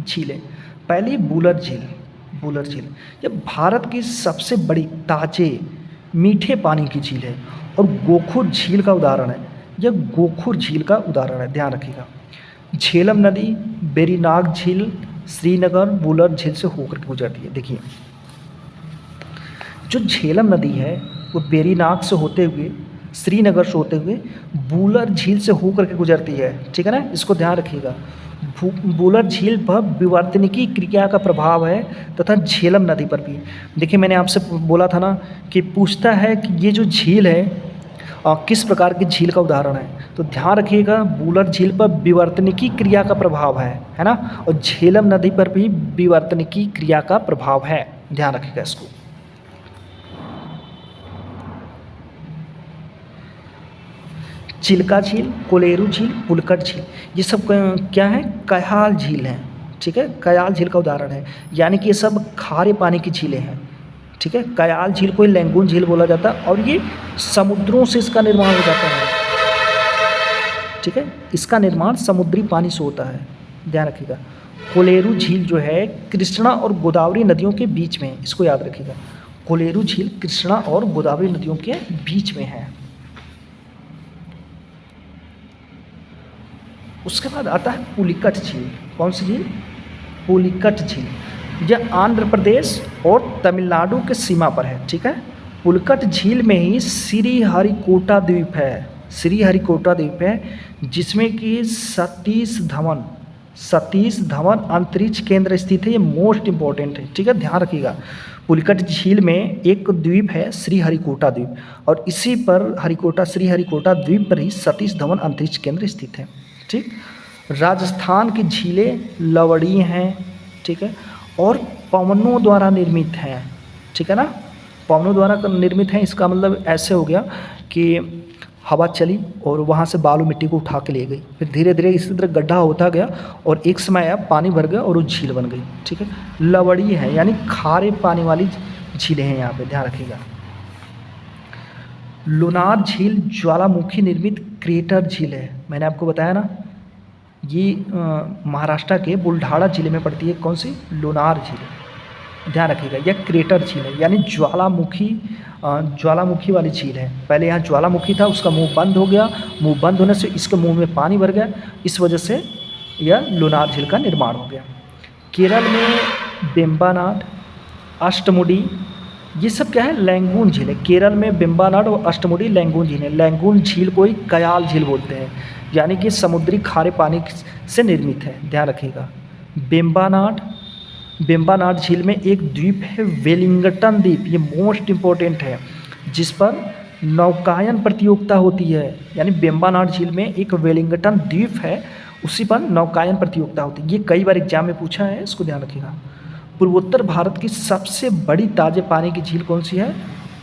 झीलें। पहली बूलर झील, बूलर झील ये भारत की सबसे बड़ी ताजे मीठे पानी की झील है और गोखुर झील का उदाहरण है। यह गोखुर झील का उदाहरण है, ध्यान रखिएगा। झेलम नदी वेरीनाग झील श्रीनगर बूलर झील से होकर के गुजरती है। देखिए जो झेलम नदी है वो वेरीनाग से होते हुए श्रीनगर से होते हुए बूलर झील से होकर के गुजरती है, ठीक है ना, इसको ध्यान रखिएगा। बूलर झील पर विवर्तनिकी क्रिया का प्रभाव है तथा झेलम नदी पर भी। देखिए मैंने आपसे बोला था ना कि पूछता है कि ये जो झील है किस प्रकार की झील का उदाहरण है, तो ध्यान रखिएगा बूलर झील पर विवर्तनिकी क्रिया का प्रभाव है ना, और झेलम नदी पर भी विवर्तनिकी क्रिया का प्रभाव है, ध्यान रखिएगा इसको। चिल्का झील, कोलेरू झील, पुलकट झील ये सब क्या है, कयाल झील है, ठीक है, कयाल झील का उदाहरण है। यानी कि ये सब खारे पानी की झीलें हैं, ठीक है। कयाल झील को लैंगून झील बोला जाता है और ये समुद्रों से इसका निर्माण हो जाता है, ठीक है, इसका निर्माण समुद्री पानी से होता है, ध्यान रखिएगा। कोलेरू झील जो है कृष्णा और गोदावरी नदियों के बीच में है, इसको याद रखिएगा। कोलेरू झील कृष्णा और गोदावरी नदियों के बीच में है। उसके बाद आता है पुलिकट झील। कौन सी झील, पुलिकट झील। यह आंध्र प्रदेश और तमिलनाडु के सीमा पर है, ठीक है। पुलिकट झील में ही श्रीहरिकोटा द्वीप है, श्रीहरिकोटा द्वीप है जिसमें कि सतीश धवन अंतरिक्ष केंद्र स्थित है। ये मोस्ट इंपॉर्टेंट है, ठीक है, ध्यान रखिएगा। पुलिकट झील में एक द्वीप है श्रीहरिकोटा द्वीप और इसी पर श्रीहरिकोटा द्वीप पर ही सतीश धवन अंतरिक्ष केंद्र स्थित है, ठीक। राजस्थान की झीलें लवड़ी हैं, ठीक है, और पवनों द्वारा निर्मित हैं, ठीक है ना, पवनों द्वारा निर्मित हैं। इसका मतलब ऐसे हो गया कि हवा चली और वहाँ से बालू मिट्टी को उठा के ले गई, फिर धीरे धीरे इसी तरह गड्ढा होता गया और एक समय आया पानी भर गया और वो झील बन गई, ठीक है। लवड़ी है यानी खारे पानी वाली झीलें हैं यहाँ पे, ध्यान रखिएगा। लुनार झील ज्वालामुखी निर्मित क्रेटर झील है। मैंने आपको बताया ना ये महाराष्ट्र के बुल्ढाड़ा जिले में पड़ती है। कौन सी, लुनार झील, ध्यान रखिएगा। यह क्रेटर झील है यानी ज्वालामुखी वाली झील है। पहले यहाँ ज्वालामुखी था, उसका मुंह बंद हो गया, मुंह बंद होने से इसके मुंह में पानी भर गया, इस वजह से यह लुनार झील का निर्माण हो गया। केरल में वेम्बनाड, अष्टमुडी ये सब क्या है, लैंगून झील है। केरल में वेम्बनाड और अष्टमुडी लैंगून झील है। लैंगून झील को ही कयाल झील बोलते हैं यानी कि समुद्री खारे पानी से निर्मित है, ध्यान रखिएगा। वेम्बनाड झील में एक द्वीप है वेलिंगटन द्वीप, ये मोस्ट इम्पोर्टेंट है, जिस पर नौकायन प्रतियोगिता होती है। यानी वेम्बनाड झील में एक वेलिंगटन द्वीप है, उसी पर नौकायन प्रतियोगिता होती है। ये कई बार एग्जाम में पूछा है, इसको ध्यान रखिएगा। पूर्वोत्तर भारत की सबसे बड़ी ताजे पानी की झील कौन सी है,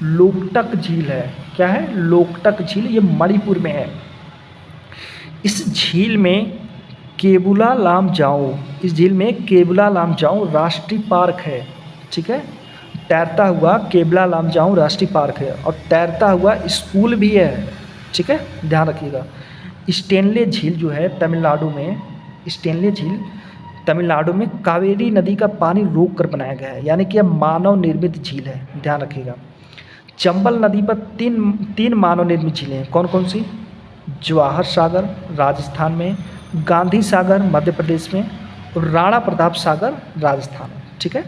लोकटक झील है। क्या है, लोकटक झील, ये मणिपुर में है। इस झील में केबुला लामजाओ, इस झील में केबुला लामजाओ राष्ट्रीय पार्क है, ठीक है। तैरता हुआ केबुला लामजाओ राष्ट्रीय पार्क है और तैरता हुआ स्कूल भी है, ठीक है, ध्यान रखिएगा। स्टेनले झील जो है तमिलनाडु में, स्टेनले झील तमिलनाडु में कावेरी नदी का पानी रोक कर बनाया गया है, यानी कि यह मानव निर्मित झील है, ध्यान रखिएगा। चंबल नदी पर तीन मानव निर्मित झीलें हैं। कौन कौन सी, जवाहर सागर राजस्थान में, गांधी सागर मध्य प्रदेश में और राणा प्रताप सागर राजस्थान में, ठीक है।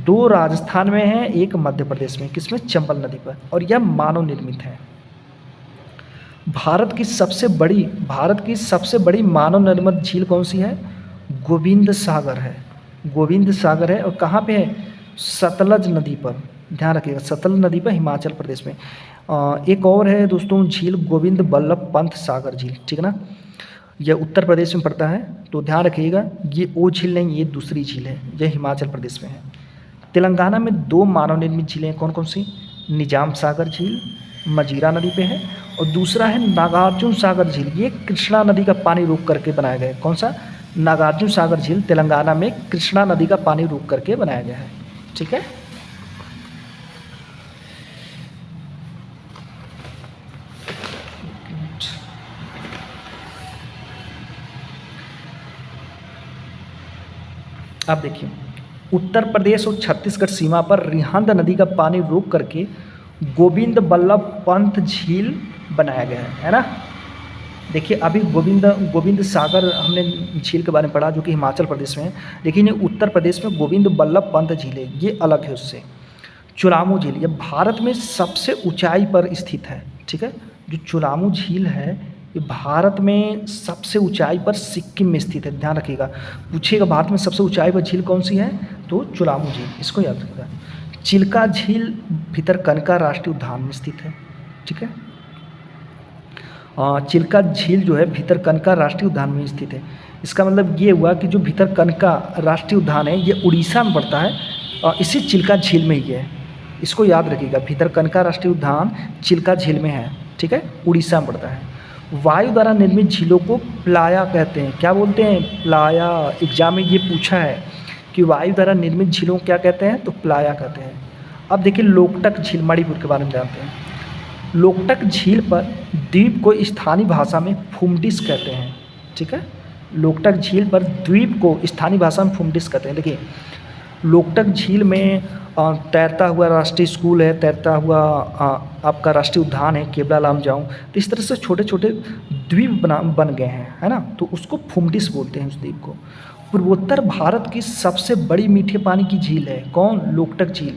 2 राजस्थान में है, 1 मध्य प्रदेश में, किसमें, चंबल नदी पर, और यह मानव निर्मित है। भारत की सबसे बड़ी मानव निर्मित झील कौन सी है, गोविंद सागर है, गोविंद सागर है। और कहाँ पे है, सतलज नदी पर, ध्यान रखिएगा, सतलज नदी पर हिमाचल प्रदेश में। एक और है दोस्तों झील, गोविंद बल्लभ पंत सागर झील, ठीक है ना, यह उत्तर प्रदेश में पड़ता है, तो ध्यान रखिएगा ये वो झील नहीं, ये दूसरी झील है, यह हिमाचल प्रदेश में है। तेलंगाना में 2 मानव निर्मित झीलें हैं। कौन कौन सी, निजाम सागर झील मजीरा नदी पे है और दूसरा है नागार्जुन सागर झील, ये कृष्णा नदी का पानी रोक करके बनाया गया है। कौन सा, नागार्जुन सागर झील तेलंगाना में कृष्णा नदी का पानी रोक करके बनाया गया है, ठीक है। अब देखिए, उत्तर प्रदेश और छत्तीसगढ़ सीमा पर रिहंद नदी का पानी रोक करके गोविंद बल्लभ पंत झील बनाया गया है ना। देखिए अभी गोविंद सागर हमने झील के बारे में पढ़ा जो कि हिमाचल प्रदेश में है, लेकिन ये उत्तर प्रदेश में गोविंद बल्लभ पंत झील है, ये अलग है उससे। चुलामू झील ये भारत में सबसे ऊंचाई पर स्थित है, ठीक है। जो चुलामू झील है ये भारत में सबसे ऊंचाई पर सिक्किम में स्थित है, ध्यान रखिएगा। पूछिएगा भारत में सबसे ऊंचाई पर झील कौन सी है, तो चुलामू झील, इसको याद रखिएगा। चिल्का झील भितरकनिका राष्ट्रीय उद्यान में स्थित है, ठीक है। चिल्का झील जो है भितरकनिका राष्ट्रीय उद्यान में स्थित है। इसका मतलब ये हुआ कि जो भितरकनिका राष्ट्रीय उद्यान है ये उड़ीसा में पड़ता है और इसी चिल्का झील में ही है, इसको याद रखिएगा। भितरकनिका राष्ट्रीय उद्यान चिल्का झील में है, ठीक है, उड़ीसा में पड़ता है। वायु द्वारा निर्मित झीलों को प्लाया कहते हैं, क्या बोलते हैं, प्लाया। एग्जाम में ये पूछा है कि वायु द्वारा निर्मित झीलों को क्या कहते हैं, तो प्लाया कहते हैं। अब देखिए लोकटक झील मणिपुर के बारे में जानते हैं। लोकटक झील पर द्वीप को स्थानीय भाषा में फुमडिस कहते हैं, ठीक है। लोकटक झील पर द्वीप को स्थानीय भाषा में फुमडिस कहते हैं। देखिए लोकटक झील में तैरता हुआ राष्ट्रीय स्कूल है, तैरता हुआ आपका राष्ट्रीय उद्यान है केवला लामजाऊ। तो इस तरह से छोटे छोटे द्वीप बन गए हैं, है ना, तो उसको फुमडिस बोलते हैं उस द्वीप को। पूर्वोत्तर भारत की सबसे बड़ी मीठे पानी की झील है कौन, लोकटक झील।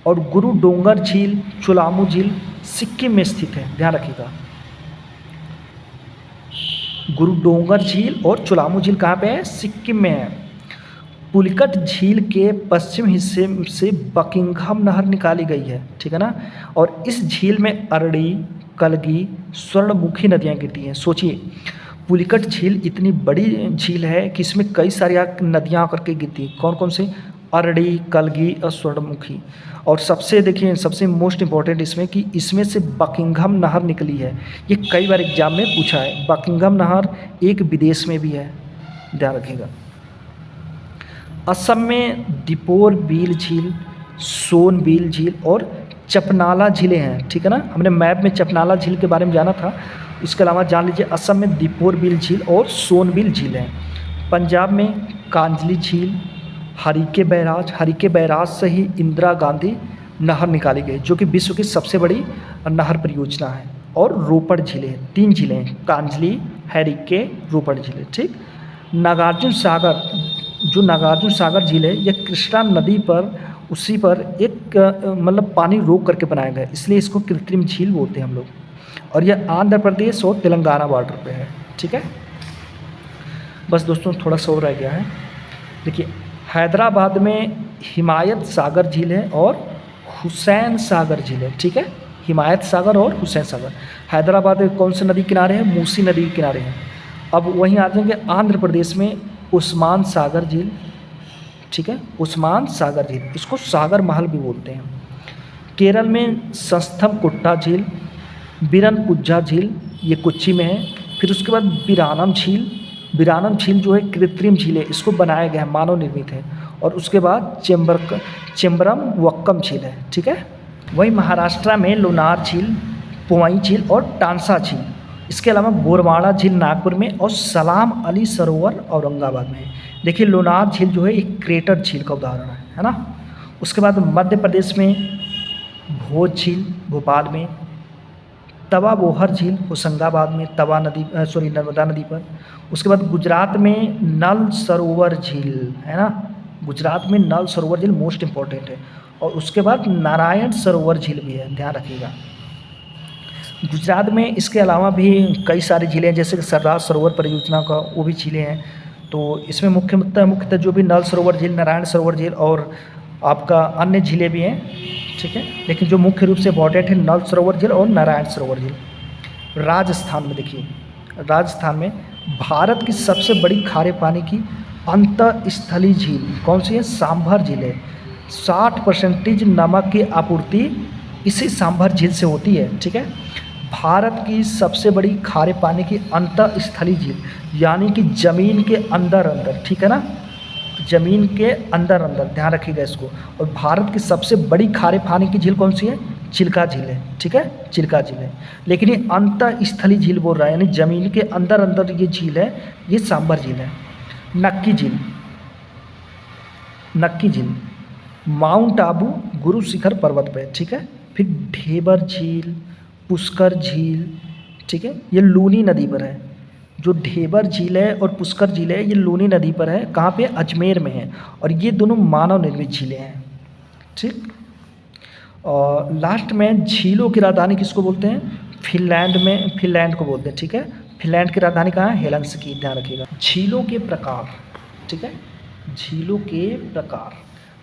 और गुरु डोंगर झील, चुलामू झील सिक्किम में स्थित है, ध्यान रखिएगा। गुरु डोंगर झील और चुलामू झील कहाँ पे है, सिक्किम में है। पुलिकट झील के पश्चिम हिस्से से बकिंघम नहर निकाली गई है, ठीक है ना। और इस झील में अरड़ी, कलगी, स्वर्णमुखी नदियाँ गिरती हैं। सोचिए पुलिकट झील इतनी बड़ी झील है कि इसमें कई सारी नदियाँ आकर के गिरती हैं, कौन कौन से, अरड़ी, कलगी और स्वर्णमुखी। और सबसे देखिए सबसे मोस्ट इम्पॉर्टेंट इसमें कि इसमें से बकिंघम नहर निकली है, ये कई बार एग्जाम में पूछा है। बकिंघम नहर एक विदेश में भी है, ध्यान रखिएगा। असम में दीपोर बील झील, सोनबील झील और चपनाला झीलें हैं, ठीक है ना। हमने मैप में चपनाला झील के बारे में जाना था, इसके अलावा जान लीजिए असम में दीपोर बील झील और सोनबील झील हैं। पंजाब में कांजली झील, हरिके बैराज से ही इंदिरा गांधी नहर निकाली गई जो कि विश्व की सबसे बड़ी नहर परियोजना है। और रोपड़ झीलें, 3 झीलें हैं, कांजली, हरिके, रोपड़ झीलें, ठीक। नागार्जुन सागर, जो नागार्जुन सागर झील है यह कृष्णा नदी पर उसी पर एक मतलब पानी रोक करके बनाया गया है, इसलिए इसको कृत्रिम झील बोलते हैं हम लोग। और यह आंध्र प्रदेश और तेलंगाना बॉर्डर पे है, ठीक है। बस दोस्तों थोड़ा सा और रह गया है। देखिए हैदराबाद में हिमायत सागर झील है और हुसैन सागर झील है, ठीक है। हिमायत सागर और हुसैन सागर। हैदराबाद में कौन सी नदी किनारे हैं, मूसी नदी के किनारे हैं। अब वहीं आ जाएंगे आंध्र प्रदेश में उस्मान सागर झील, ठीक है, उस्मान सागर झील, इसको सागर महल भी बोलते हैं। केरल में संस्थम कुट्टा झील, बिरनपुजा झील, ये कोच्चि में है। फिर उसके बाद बिरानम झील जो है कृत्रिम झील है, इसको बनाया गया है, मानव निर्मित है। और उसके बाद चेम्बरम वक्कम झील है, ठीक है। वहीं महाराष्ट्र में लोनार झील, पोवाई झील और टांसा झील, इसके अलावा बोरवाड़ा झील नागपुर में और सलाम अली सरोवर औरंगाबाद में है। देखिए लोनार झील जो है एक क्रेटर झील का उदाहरण है ना। उसके बाद मध्य प्रदेश में भोज झील भोपाल में, तवा बोहर झील होशंगाबाद में, नर्मदा नदी पर। उसके बाद गुजरात में नल सरोवर झील है ना, गुजरात में नल सरोवर झील मोस्ट इम्पॉर्टेंट है। और उसके बाद नारायण सरोवर झील भी है, ध्यान रखिएगा। गुजरात में इसके अलावा भी कई सारी झीलें जैसे कि सरदार सरोवर परियोजना का वो भी झीलें हैं। तो इसमें मुख्यतः जो भी नल सरोवर झील, नारायण सरोवर झील और आपका अन्य झीलें भी हैं, ठीक है। लेकिन जो मुख्य रूप से इम्पॉर्टेंट है नल सरोवर झील और नारायण सरोवर झील। राजस्थान में देखिए, राजस्थान में भारत की सबसे बड़ी खारे पानी की अंतःस्थलीय झील कौन सी है, सांभर झील है। 60% नमक की आपूर्ति इसी सांभर झील से होती है, ठीक है। भारत की सबसे बड़ी खारे पानी की अंतःस्थलीय झील यानी कि ज़मीन के अंदर, ठीक है ना, ज़मीन के अंदर, ध्यान रखिएगा इसको। और भारत की सबसे बड़ी खारे पानी की झील कौन सी है, चिल्का झील है, ठीक है, चिल्का झील है। लेकिन ये अंतःस्थलीय झील बोल रहा है, यानी ज़मीन के अंदर ये झील है, ये सांभर झील है। नक्की झील, नक्की झील, माउंट आबू गुरु शिखर पर्वत पे, ठीक है। फिर ढेबर झील, पुष्कर झील, ठीक है, ये लूनी नदी पर है। जो ढेबर झील है और पुष्कर झील है ये लूनी नदी पर है। कहाँ पे? अजमेर में है। और ये दोनों मानव निर्मित झीलें हैं, ठीक। और लास्ट में झीलों की राजधानी किसको बोलते हैं? फिनलैंड को बोलते हैं, ठीक है। फिनलैंड की राजधानी कहाँ है? हेलसिंकी, ध्यान रखिएगा। झीलों के प्रकार, ठीक है, झीलों के प्रकार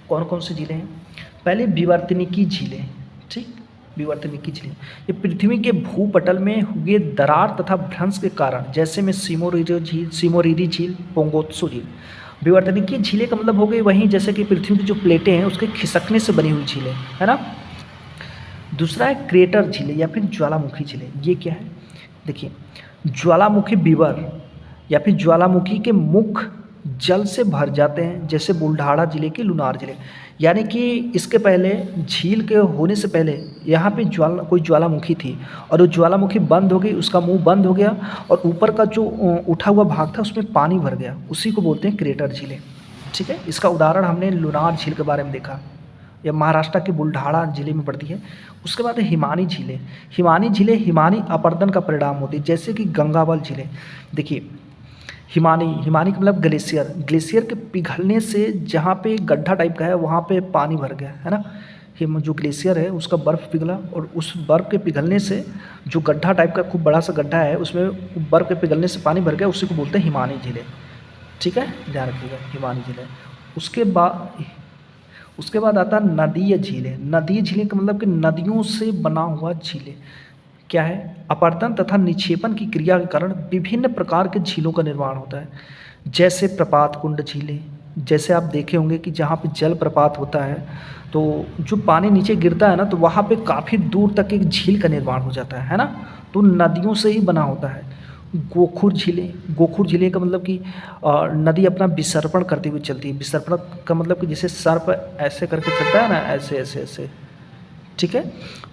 कौन कौन से झीलें हैं? पहले विवर्तनिकी झीलें, ठीक, विवर्तनिकी झीलें ये पृथ्वी के भूपटल में हुए दरार तथा भ्रंश के कारण, जैसे में सिमोरिरी झील, पोंगोत्सो झील। विवर्तनिकी झीलें का मतलब हो गई वहीं जैसे कि पृथ्वी की जो प्लेटें हैं उसके खिसकने से बनी हुई झीलें, है ना। दूसरा है क्रेटर झीलें या फिर ज्वालामुखी झीलें। ये क्या है? देखिए, ज्वालामुखी विवर या फिर ज्वालामुखी के मुख जल से भर जाते हैं, जैसे बुल्ढाड़ा जिले की लुनार जिले। यानी कि इसके पहले, झील के होने से पहले यहाँ पे कोई ज्वालामुखी थी और वो ज्वालामुखी बंद हो गई, उसका मुंह बंद हो गया और ऊपर का जो उठा हुआ भाग था उसमें पानी भर गया, उसी को बोलते हैं क्रेटर झीलें, ठीक है। इसका उदाहरण हमने लुनार झील के बारे में देखा, यह महाराष्ट्र के बुल्ढाड़ा जिले में पड़ती है। उसके बाद है हिमानी झीलें। हिमानी झीलें हिमानी अपरदन का परिणाम होती है, जैसे कि गंगाबल झीलें। देखिए, हिमानी का मतलब ग्लेशियर के पिघलने से जहाँ पे गड्ढा टाइप का है वहाँ पे पानी भर गया, है ना। जो ग्लेशियर है उसका बर्फ़ पिघला और उस बर्फ़ के पिघलने से जो गड्ढा टाइप का खूब बड़ा सा गड्ढा है उसमें बर्फ़ के पिघलने से पानी भर गया, उसी को बोलते हैं हिमानी झीलें, ठीक है, ध्यान रखिएगा, हिमानी झीलें। उसके बाद आता है नदीय झीलें। नदीय झीलें का मतलब कि नदियों से बना हुआ झीलें क्या है? अपरदन तथा निक्षेपण की क्रिया के कारण विभिन्न प्रकार के झीलों का निर्माण होता है, जैसे प्रपात कुंड झीलें। जैसे आप देखे होंगे कि जहाँ पे जल प्रपात होता है तो जो पानी नीचे गिरता है ना, तो वहाँ पे काफ़ी दूर तक एक झील का निर्माण हो जाता है ना, तो नदियों से ही बना होता है। गोखुर झीलें का मतलब कि नदी अपना विसर्पण करती हुई चलती है। विसर्पण का मतलब कि जैसे सर्प ऐसे करके चलता है ना, ऐसे ऐसे ऐसे, ठीक है।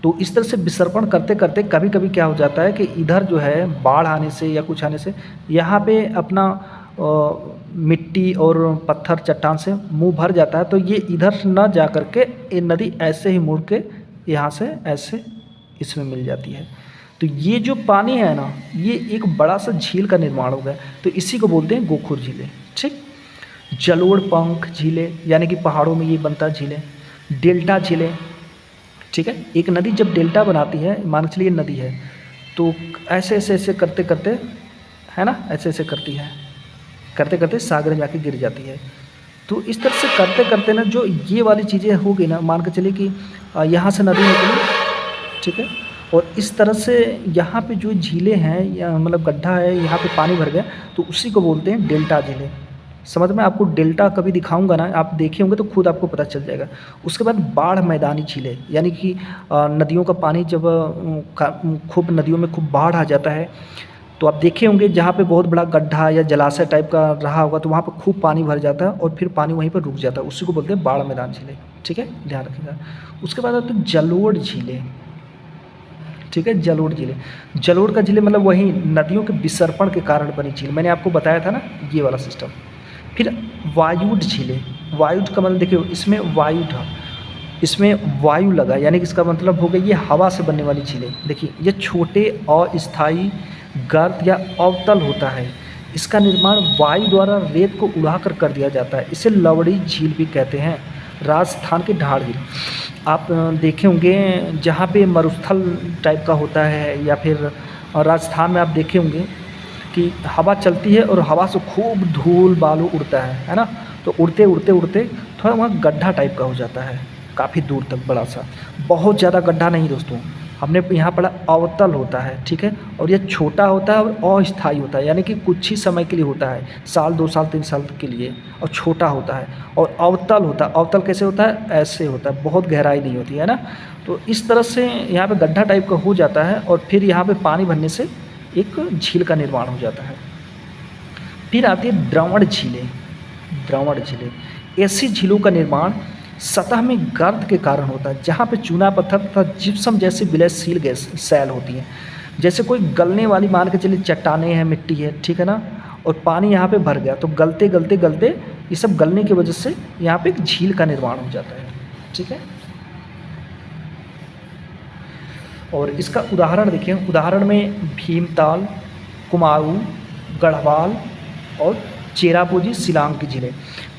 तो इस तरह से विसर्पण करते करते कभी कभी क्या हो जाता है कि इधर जो है बाढ़ आने से या कुछ आने से यहाँ पे अपना मिट्टी और पत्थर चट्टान से मुंह भर जाता है, तो ये इधर न जा कर के ये नदी ऐसे ही मुड़ के यहाँ से ऐसे इसमें मिल जाती है। तो ये जो पानी है ना, ये एक बड़ा सा झील का निर्माण हो गया, तो इसी को बोलते हैं गोखुर झीलें, ठीक। जलोढ़ पंख झीलें, यानी कि पहाड़ों में ये बनता है झीलें। डेल्टा झीलें, ठीक है। एक नदी जब डेल्टा बनाती है, मान के चलिए नदी है, तो ऐसे ऐसे ऐसे करते करते, है ना, ऐसे ऐसे करती है, करते करते सागर में जाके गिर जाती है। तो इस तरह से करते करते ना जो ये वाली चीज़ें हो गई ना, मान के चलिए कि यहाँ से नदी निकली, ठीक है, और इस तरह से यहाँ पे जो झीलें हैं या मतलब गड्ढा है, यहाँ पे पानी भर गया, तो उसी को बोलते हैं डेल्टा झीलें। समझ में? आपको डेल्टा कभी दिखाऊंगा ना, आप देखे होंगे तो खुद आपको पता चल जाएगा। उसके बाद बाढ़ मैदानी झीलें, यानी कि नदियों का पानी जब खूब नदियों में खूब बाढ़ आ जाता है, तो आप देखे होंगे जहाँ पे बहुत बड़ा गड्ढा या जलाशय टाइप का रहा होगा, तो वहाँ पर खूब पानी भर जाता है और फिर पानी वहीं पर रुक जाता है, उसी को बोलते हैं बाढ़ मैदान झीलें, ठीक है, ध्यान रखिएगा। उसके बाद आते हैं जलोढ़ झीलें, ठीक है। जलोढ़ का झीलें मतलब वही नदियों के विसर्पण के कारण बनी झील, मैंने आपको बताया था ना, ये वाला सिस्टम। फिर वायुड झीलें। वायुड का मतलब देखिए, इसमें वायु लगा, यानी कि इसका मतलब हो गया ये हवा से बनने वाली झीलें। देखिए, ये छोटे अस्थायी गर्त या अवतल होता है, इसका निर्माण वायु द्वारा रेत को उड़ाकर कर दिया जाता है, इसे लवड़ी झील भी कहते हैं। राजस्थान के ढाढ़ झील आप देखे होंगे जहाँ पे मरुस्थल टाइप का होता है, या फिर राजस्थान में आप देखे होंगे कि हवा चलती है और हवा से खूब धूल बालू उड़ता है ना, तो उड़ते उड़ते उड़ते थोड़ा वहाँ गड्ढा टाइप का हो जाता है, काफ़ी दूर तक बड़ा सा, बहुत ज़्यादा गड्ढा नहीं दोस्तों, हमने यहाँ पढ़ा अवतल होता है, ठीक है। और ये छोटा होता है और अस्थायी होता है, यानी कि कुछ ही समय के लिए होता है, साल 2 साल 3 साल के लिए, और छोटा होता है। और अवतल होता है, अवतल कैसे होता है? ऐसे होता है, बहुत गहराई नहीं होती है ना। तो इस तरह से यहाँ पे गड्ढा टाइप का हो जाता है और फिर यहाँ पे पानी भरने से एक झील का निर्माण हो जाता है। फिर आती है द्रवण झीलें। ऐसी झीलों का निर्माण सतह में गर्त के कारण होता है, जहाँ पे चूना पत्थर तथा जिप्सम जैसी विलयशील गैस सैल होती हैं। जैसे कोई गलने वाली मान के चलिए चट्टानें हैं, मिट्टी है, ठीक है ना, और पानी यहाँ पे भर गया, तो गलते गलते गलते ये सब गलने की वजह से यहाँ पे एक झील का निर्माण हो जाता है। ठीक है, और इसका उदाहरण देखिए, उदाहरण में भीमताल, कुमाऊं, गढ़वाल और चेरापूंजी शिलांग की झीलें।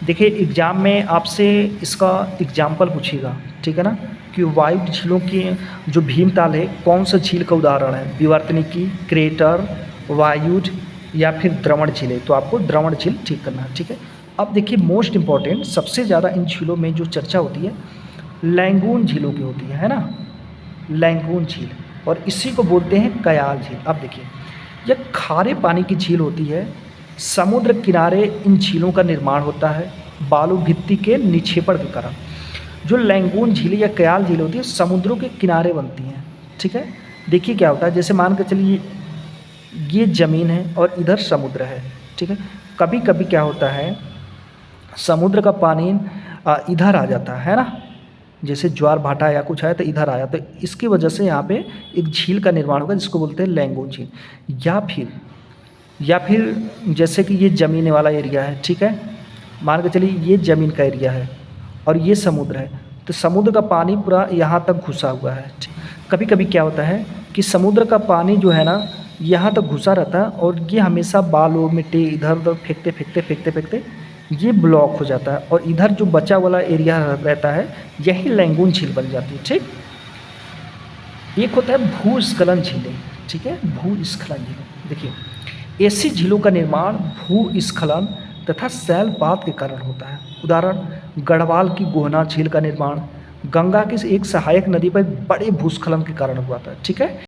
देखिए एग्ज़ाम में आपसे इसका एग्जाम्पल पूछेगा, ठीक है ना, कि वायु झीलों की जो भीमताल है कौन सा झील का उदाहरण है, विवर्तनिकी, क्रेटर, वायुज या फिर द्रवण झीलें। तो आपको द्रवण झील ठीक करना है। ठीक है, अब देखिए मोस्ट इम्पॉर्टेंट, सबसे ज़्यादा इन झीलों में जो चर्चा होती है लैंगून झीलों की होती है ना, लैंगून झील, और इसी को बोलते हैं कयाल झील। अब देखिए यह खारे पानी की झील होती है, समुद्र किनारे इन झीलों का निर्माण होता है बालू भित्ति के निक्षेपण के कारण। जो लैंगून झील या कयाल झील होती है समुद्रों के किनारे बनती हैं। ठीक है, देखिए क्या होता है, जैसे मान कर चलिए ये ज़मीन है और इधर समुद्र है। ठीक है, कभी कभी क्या होता है समुद्र का पानी इधर आ जाता है ना, जैसे ज्वार भाटा या कुछ है तो इधर आया, तो इसकी वजह से यहाँ पे एक झील का निर्माण होगा जिसको बोलते हैं लैंगून झील। या फिर जैसे कि ये ज़मीन वाला एरिया है, ठीक है, मान के चलिए ये ज़मीन का एरिया है और ये समुद्र है, तो समुद्र का पानी पूरा यहाँ तक घुसा हुआ है। कभी कभी क्या होता है कि समुद्र का पानी जो है ना यहाँ तक घुसा रहता है और ये हमेशा बालू मिट्टी इधर उधर फेंकते फेंकते फेंकते फेंकते ये ब्लॉक हो जाता है और इधर जो बचा वाला एरिया रहता है यही लैंगून झील बन जाती है। ठीक, एक होता है भूस्खलन झीलें। ठीक है, भूस्खलन झीलें, देखिए ऐसी झीलों का निर्माण भूस्खलन तथा शैलपात के कारण होता है। उदाहरण गढ़वाल की गोहना झील का निर्माण गंगा की एक सहायक नदी पर बड़े भूस्खलन के कारण हुआ था। ठीक है।